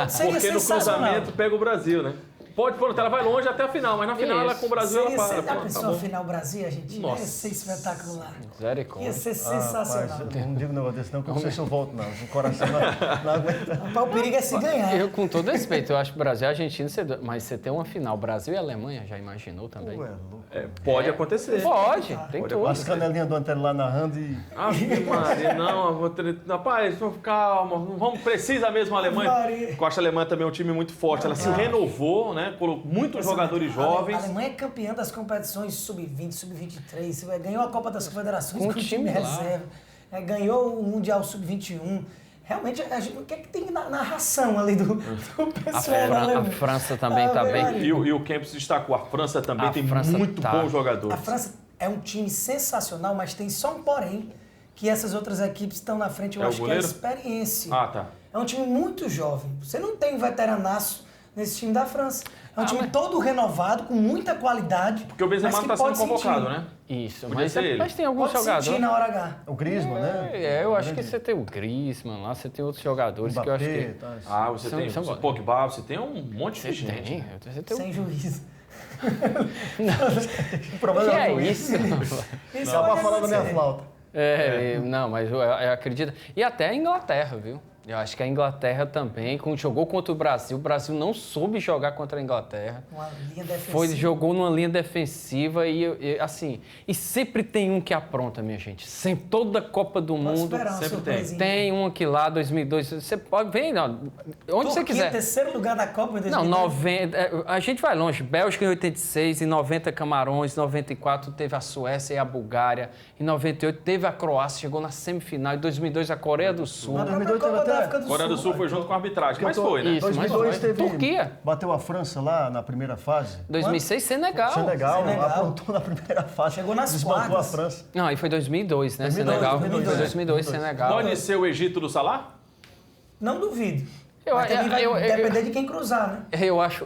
seria Porque no sensacional. cruzamento pega o Brasil, né? Pode pôr, ela vai longe até a final, mas na final ela com o Brasil ela para. Já Pronto, pensou tá a bom. final Brasil e Argentina? Nossa. Ia ser espetacular. Misericórdia. Ia ser Rapaz, sensacional. eu não digo um negócio desse não, porque eu não sei se eu volto não. O coração não aguenta. Rapaz, o perigo é se ganhar. Eu, com todo respeito, eu acho que Brasil e Argentina, mas você tem uma final, Brasil e Alemanha, já imaginou também? Ué, louco. Pode acontecer. Pode, tem Pode tudo. As canelinhas do Antero lá narrando e... Ave Maria, não, eu vou ter... Rapaz, calma, vamos, precisa mesmo a Alemanha. Maria. Costa Alemã também é um time muito forte, ela se renovou, né? Colocou muitos jogadores A jovens. Alemanha é campeã das competições sub-20, sub-23, ganhou a Copa das Confederações Com com o o time time lá. reserva, ganhou o Mundial sub-21. Realmente, o que é que tem na narração ali do pessoal da A Alemanha? França também tá bem. Maria. E o Kempis destacou, a França também A tem França muito tá. bons A jogadores. França é um time sensacional, mas tem só um porém, que essas outras equipes estão na frente, eu É o acho que é a goleiro? experiência. Ah, tá. É um time muito jovem. Você não tem um veteranaço nesse time da França. É um time todo renovado, com muita qualidade. Porque o Benzema mas que não está sendo pode convocado, sentir. né? Isso, Podia mas, ser ele. mas tem alguns Pode sentir jogadores. na hora H. O Griezmann, né? Eu acho que você tem o Griezmann lá, você tem outros jogadores que eu acho Mbappé, que... tá, assim. Ah, você São- tem são o bons. Pogba, você tem um monte de Você gente. tem, você tem Sem juízo. O problema Que é é o isso? Isso Só pode pra falar da minha acontecer. flauta. Não, mas eu acredito. E até a Inglaterra, viu? Eu acho que a Inglaterra também, quando jogou contra o Brasil não soube jogar contra a Inglaterra. Uma linha defensiva. Jogou numa linha defensiva assim, e sempre tem um que apronta, minha gente. Sempre, toda Copa do Pode Mundo esperar uma sempre surpresinha. tem um aqui lá, 2002. Você pode ver, onde você Turquia, quiser. terceiro lugar da Copa em 2002. Não, 90, a gente vai longe. Bélgica em 86, em 90 Camarões, em 94 teve a Suécia e a Bulgária, em 98 teve a Croácia, chegou na semifinal, em 2002 a Coreia do Sul. Na própria 2002 teve Copa da até- África do Coreia do Sul foi junto com a arbitragem, mas Eu tô- foi, né? Isso, mas 2002 foi. teve... Turquia. Bateu a França lá na primeira fase. 2006, Senegal. Senegal, Senegal. aprontou na primeira fase. Chegou nas Desbancou quartas. a França. Não, aí foi 2002, né? 2002, Senegal. 2002, Foi é. 2002, Senegal. Pode ser o Egito do Salah? Não duvido. Eu- Mas também vai eu- depender de quem cruzar, né?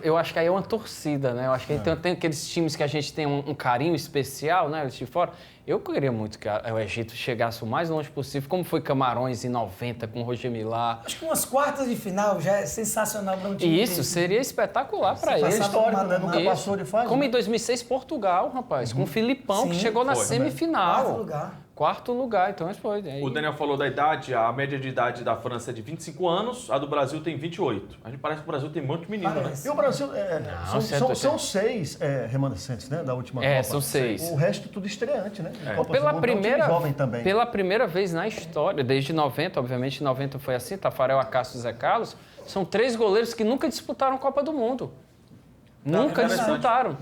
Eu acho que aí é uma torcida, né? Eu acho que tem aqueles times que a gente tem um carinho especial, né? Eles de fora. Eu queria muito que o Egito chegasse o mais longe possível, como foi Camarões em 90 com o Roger Milá. Acho que umas quartas de final já é sensacional para um time E isso desse. seria espetacular para passar eles. do Histórico, né? Nunca Isso. passou de fase. Como né? em 2006, Portugal, rapaz, com o Filipão, que Sim, chegou na foi. Quarto semifinal. lugar. quarto lugar, então foi. Aí... O Daniel falou da idade, a média de idade da França é de 25 anos, a do Brasil tem 28. A gente parece que o Brasil tem um monte de menino, né? E o Brasil, são 6 remanescentes, né, da última Copa. São 6. O resto tudo estreante, né? Copa Pela do Mundo, primeira, é um time jovem também. Pela primeira vez na história, desde 90, obviamente 90 foi assim, Tafarel, Acácio e Zé Carlos, são 3 goleiros que nunca disputaram a Copa do Mundo. Nunca disputaram.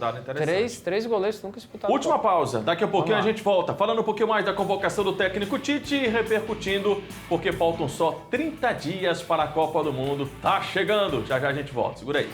Três goleiros nunca disputaram. Última pausa. Daqui a pouquinho a gente volta. Falando um pouquinho mais da convocação do técnico Tite e repercutindo, porque faltam só 30 dias para a Copa do Mundo. Tá chegando. Já já a gente volta. Segura aí.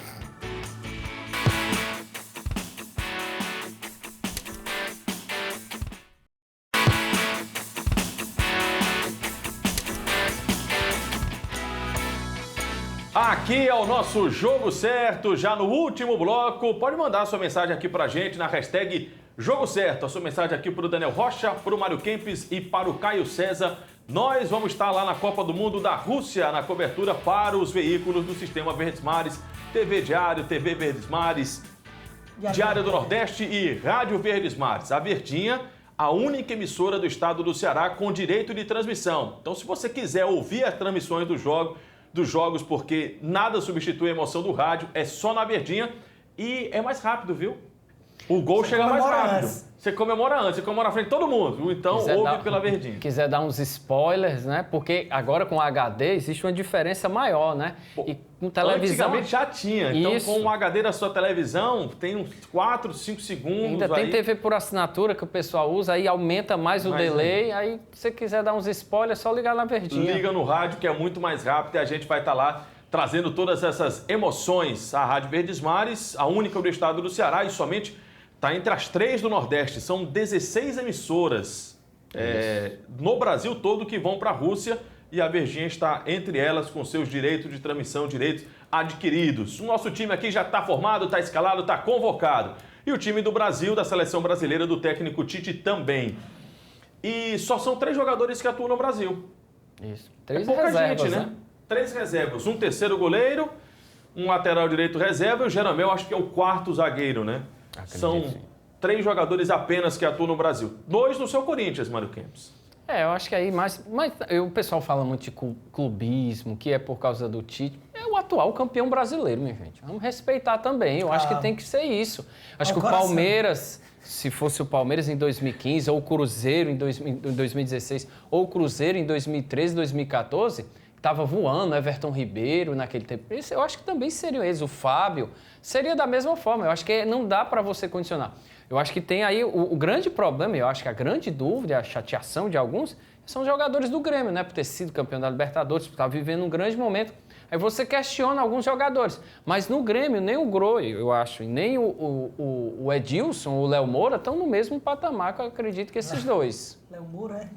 Aqui é o nosso Jogo Certo, já no último bloco. Pode mandar a sua mensagem aqui pra gente na hashtag Jogo Certo. A sua mensagem aqui pro Daniel Rocha, pro Mário Kempis e para o Caio César. Nós vamos estar lá na Copa do Mundo da Rússia, na cobertura para os veículos do Sistema Verdes Mares, TV Diário, TV Verdes Mares, Diário do Nordeste e Rádio Verdes Mares. A Verdinha, a única emissora do estado do Ceará com direito de transmissão. Então, se você quiser ouvir as transmissões dos jogos, porque nada substitui a emoção do rádio, é só na Verdinha e é mais rápido, viu? O gol chega mais rápido. Você comemora antes, você comemora na frente de todo mundo. Então, ouve pela Verdinha. Quiser dar uns spoilers, né? Porque agora com o HD existe uma diferença maior, né? E com televisão... Antigamente já tinha. Então, com o HD da sua televisão, tem uns 4, 5 segundos. Ainda tem TV por assinatura que o pessoal usa, aí aumenta mais o delay. Aí, se você quiser dar uns spoilers, é só ligar na Verdinha. Liga no rádio, que é muito mais rápido, e a gente vai estar lá trazendo todas essas emoções. A Rádio Verdes Mares, a única do estado do Ceará, e somente... está entre as 3 do Nordeste. São 16 emissoras no Brasil todo que vão para a Rússia e a Verdinha está entre elas com seus direitos de transmissão, direitos adquiridos. O nosso time aqui já está formado, está escalado, está convocado. E o time do Brasil, da seleção brasileira, do técnico Tite também. E só são 3 jogadores que atuam no Brasil. Isso. 3 pouca reservas, gente, né? 3 reservas. Um terceiro goleiro, um lateral direito reserva e o Jeromel, acho que é o 4º zagueiro, né? São 3 jogadores apenas que atuam no Brasil. 2 no seu Corinthians, Mário Kempis. Eu acho que aí mais... Mas o pessoal fala muito de clubismo, que é por causa do Tite. É o atual campeão brasileiro, minha gente. Vamos respeitar também. Eu acho que tem que ser isso. Acho que o Palmeiras, se fosse o Palmeiras em 2015, ou o Cruzeiro em 2016, ou o Cruzeiro em 2013, 2014... Estava voando, Everton Ribeiro naquele tempo. Eu acho que também seriam eles. O Fábio seria da mesma forma. Eu acho que não dá para você condicionar. Eu acho que tem aí o grande problema, eu acho que a grande dúvida, a chateação de alguns, são os jogadores do Grêmio, né? Por ter sido campeão da Libertadores, por estar vivendo um grande momento. Aí você questiona alguns jogadores. Mas no Grêmio, nem o Groi, eu acho, e nem o Edilson, o Léo Moura estão no mesmo patamar que eu acredito que esses dois. Léo Moura,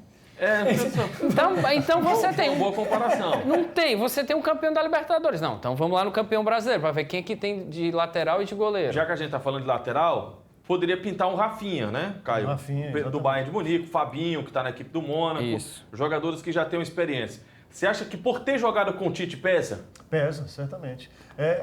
Então você tem... Uma boa comparação. Não tem, você tem um campeão da Libertadores. Não, então vamos lá no campeão brasileiro, para ver quem é que tem de lateral e de goleiro. Já que a gente está falando de lateral, poderia pintar um Rafinha, né, Caio? Rafinha, do Bayern de Munique, Fabinho, que está na equipe do Mônaco. Isso. Jogadores que já têm experiência. Você acha que por ter jogado com o Tite pesa? Pesa, certamente.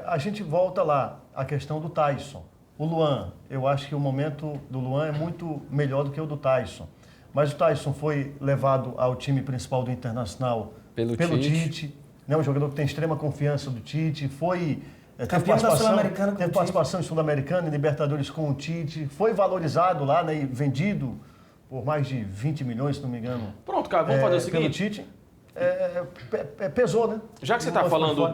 A gente volta lá, a questão do Tyson. O Luan, eu acho que o momento do Luan é muito melhor do que o do Tyson. Mas o Tyson foi levado ao time principal do Internacional pelo Tite, né? Um jogador que tem extrema confiança do Tite, teve participação em Sul-Americana, em Libertadores com o Tite, foi valorizado lá, né, e vendido por mais de 20 milhões, se não me engano. Pronto, cara, vamos fazer o seguinte. Pelo Tite, pesou, né? Já que você está falando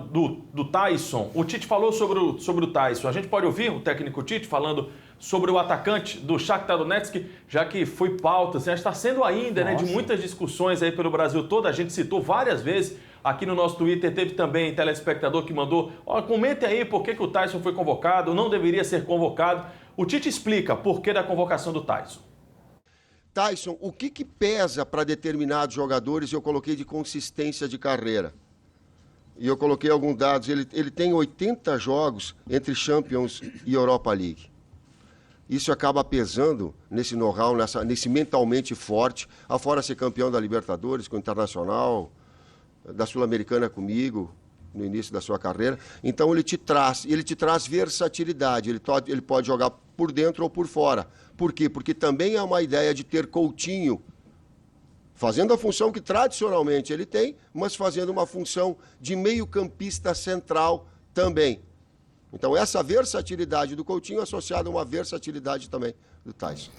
do Tyson, o Tite falou sobre o Tyson. A gente pode ouvir o técnico Tite falando sobre o atacante do Shakhtar Donetsk, já que foi pauta, assim, está sendo ainda, né, de muitas discussões aí pelo Brasil todo. A gente citou várias vezes aqui no nosso Twitter, teve também telespectador que mandou, comente aí por que o Tyson foi convocado, não deveria ser convocado. O Tite explica por que da convocação do Tyson. Tyson, o que pesa para determinados jogadores? Eu coloquei de consistência de carreira. E eu coloquei alguns dados. Ele tem 80 jogos entre Champions e Europa League. Isso acaba pesando nesse know-how, nesse mentalmente forte, afora ser campeão da Libertadores, com o Internacional, da Sul-Americana comigo, no início da sua carreira. Então ele te traz versatilidade, ele pode jogar por dentro ou por fora. Por quê? Porque também é uma ideia de ter Coutinho fazendo a função que tradicionalmente ele tem, mas fazendo uma função de meio-campista central também. Então, essa versatilidade do Coutinho associada a uma versatilidade também do Tyson.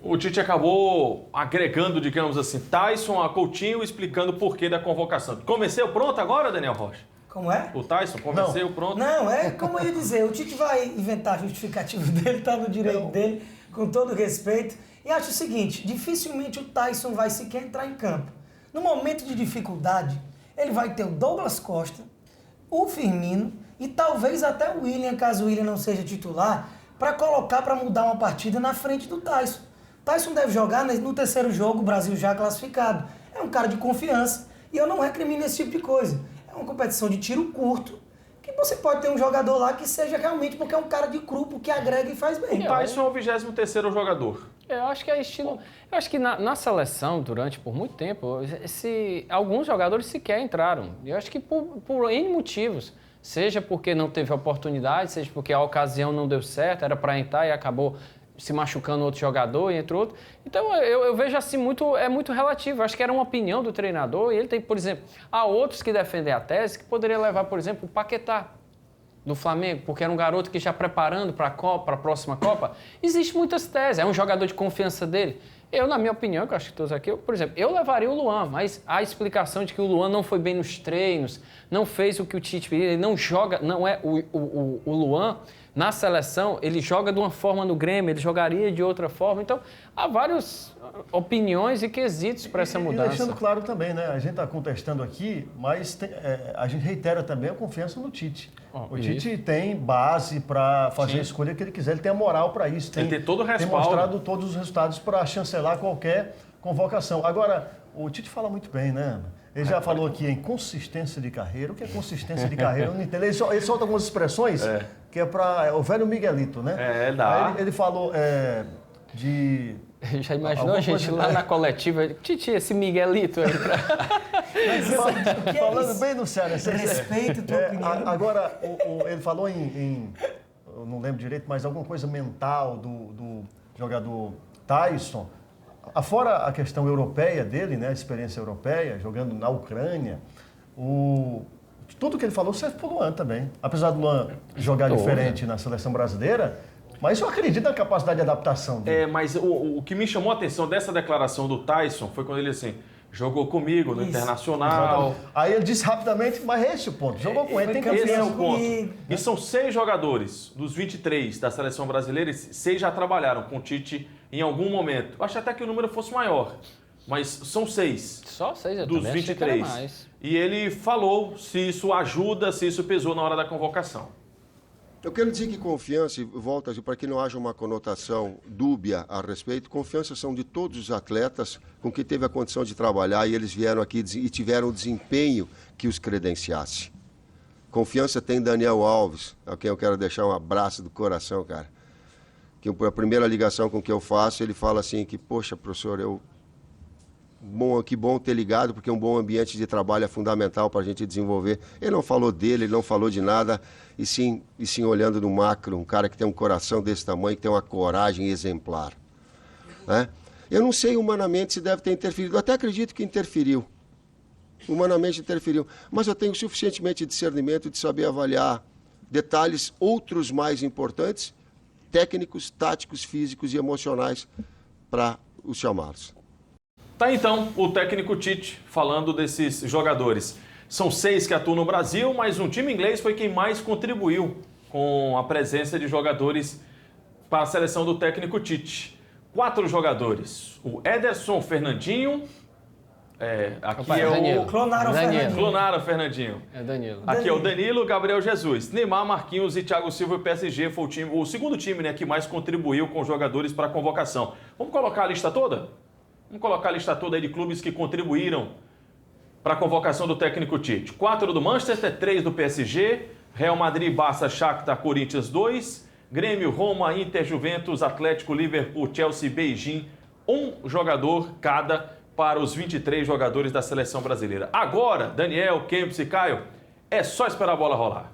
O Tite acabou agregando, digamos assim, Tyson a Coutinho, explicando o porquê da convocação. Convenceu pronto agora, Daniel Rocha? Como é? O Tyson convenceu pronto? Não, é como eu ia dizer, o Tite vai inventar justificativo dele, tá no direito dele, com todo respeito. E acho o seguinte, dificilmente o Tyson vai sequer entrar em campo. No momento de dificuldade, ele vai ter o Douglas Costa, o Firmino e talvez até o William, caso o William não seja titular, para colocar para mudar uma partida na frente do Tyson. Tyson deve jogar no terceiro jogo, o Brasil já classificado. É um cara de confiança e eu não recrimino esse tipo de coisa. É uma competição de tiro curto, que você pode ter um jogador lá que seja realmente porque é um cara de grupo que agrega e faz bem. O Tyson é o 23º jogador. Eu acho que é estilo. Eu acho que na seleção, por muito tempo, alguns jogadores sequer entraram. Eu acho que por N motivos. Seja porque não teve oportunidade, seja porque a ocasião não deu certo, era para entrar e acabou se machucando outro jogador e entre outro. Então eu vejo assim, é muito relativo. Eu acho que era uma opinião do treinador e ele tem, por exemplo, há outros que defendem a tese que poderia levar, por exemplo, o Paquetá do Flamengo, porque era um garoto que já preparando para a próxima Copa. Existem muitas teses, é um jogador de confiança dele. Eu, na minha opinião, que eu acho que todos aqui, por exemplo, eu levaria o Luan, mas a explicação de que o Luan não foi bem nos treinos, não fez o que o Tite pediu, ele não joga, não é o Luan na seleção, ele joga de uma forma no Grêmio, ele jogaria de outra forma. Então, há várias opiniões e quesitos para essa mudança. E deixando claro também, né? A gente está contestando aqui, mas a gente reitera também a confiança no Tite. O Tite tem base para fazer a escolha que ele quiser, ele tem a moral para isso. Ele tem todo o respaldo. Tem mostrado todos os resultados para chancelar qualquer convocação. Agora, o Tite fala muito bem, né? Ele já falou aqui em consistência de carreira. O que é consistência de carreira? Eu não entendo. Ele solta algumas expressões que é para o velho Miguelito, né? Dá. Aí ele falou de... Já imaginou a gente lá na coletiva? Titi, esse Miguelito aí falando bem no sério. Respeito tua opinião. Agora, ele falou eu não lembro direito, mas alguma coisa mental do jogador Tyson. Afora a questão europeia dele, né, a experiência europeia, jogando na Ucrânia, tudo que ele falou serve para o Luan também. Apesar do Luan jogar diferente na seleção brasileira, mas eu acredito na capacidade de adaptação dele. Mas o que me chamou a atenção dessa declaração do Tyson foi quando ele assim, jogou comigo no Internacional. Exatamente. Aí ele disse rapidamente, mas esse é o ponto, jogou com ele, tem confiança. Esse é o ponto. E são 6 jogadores dos 23 da seleção brasileira, e 6 já trabalharam com o Tite em algum momento. Eu acho até que o número fosse maior, mas são 6. Só 6, eu dos 23. E ele falou se isso ajuda, se isso pesou na hora da convocação. Eu quero dizer que confiança, e volta para que não haja uma conotação dúbia a respeito, confiança são de todos os atletas com quem teve a condição de trabalhar e eles vieram aqui e tiveram o desempenho que os credenciasse. Confiança tem Daniel Alves, a quem eu quero deixar um abraço do coração, cara. Que a primeira ligação com que eu faço, ele fala assim que, poxa, professor, que bom ter ligado, porque um bom ambiente de trabalho é fundamental para a gente desenvolver. Ele não falou dele, ele não falou de nada, e sim olhando no macro, um cara que tem um coração desse tamanho, que tem uma coragem exemplar. Né? Eu não sei humanamente se deve ter interferido, eu até acredito que interferiu. Humanamente interferiu, mas eu tenho suficientemente discernimento de saber avaliar detalhes, outros mais importantes, técnicos, táticos, físicos e emocionais para os chamados. Tá então o técnico Tite falando desses jogadores. São 6 que atuam no Brasil, mas um time inglês foi quem mais contribuiu com a presença de jogadores para a seleção do técnico Tite. 4 jogadores. O Ederson, Fernandinho. Aqui é o... Clonaram o Fernandinho. É Danilo. Aqui é o Danilo, Gabriel Jesus. Neymar, Marquinhos e Thiago Silva e o PSG foi o segundo time, né, que mais contribuiu com jogadores para a convocação. Vamos colocar a lista toda? Vamos colocar a lista toda aí de clubes que contribuíram para a convocação do técnico Tite. 4 do Manchester, 3 do PSG, Real Madrid, Barça, Shakhtar, Corinthians 2, Grêmio, Roma, Inter, Juventus, Atlético, Liverpool, Chelsea, Beijing. 1 jogador cada para os 23 jogadores da seleção brasileira. Agora, Daniel, Kempis e Caio, é só esperar a bola rolar.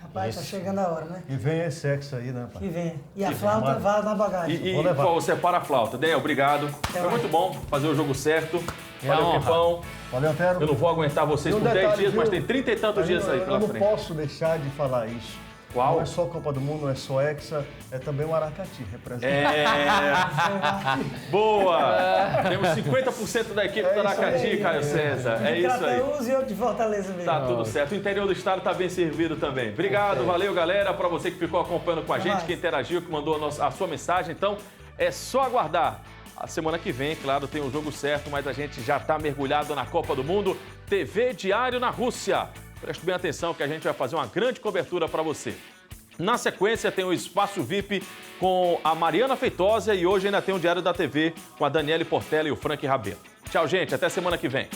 Rapaz, tá chegando a hora, né? E vem esse sexo aí, né, pai? Que vem. E a flauta vai na bagagem. E separa a flauta. Daniel, obrigado. Foi muito bom fazer o jogo certo. Valeu, Pipão. Valeu, Antero. Eu não vou aguentar vocês E um por 10 detalhe, dias, viu? mas tem 30 e tantos dias aí pela Eu frente. não posso deixar de falar isso. Qual? Não é só Copa do Mundo, não é só Hexa, é também o Aracati, representa. Boa! Temos 50% da equipe do Aracati, Caio César. É isso aí. Crateús e outro de Fortaleza mesmo. Tá tudo certo. O interior do estado tá bem servido também. Obrigado, valeu, galera. Para você que ficou acompanhando com a gente, que interagiu, que mandou a sua mensagem. Então, é só aguardar. A semana que vem, claro, tem o jogo certo, mas a gente já tá mergulhado na Copa do Mundo. TV Diário na Rússia. Preste bem atenção que a gente vai fazer uma grande cobertura para você. Na sequência, tem o Espaço VIP com a Mariana Feitosa e hoje ainda tem o Diário da TV com a Daniele Portela e o Frank Rabelo. Tchau, gente. Até semana que vem.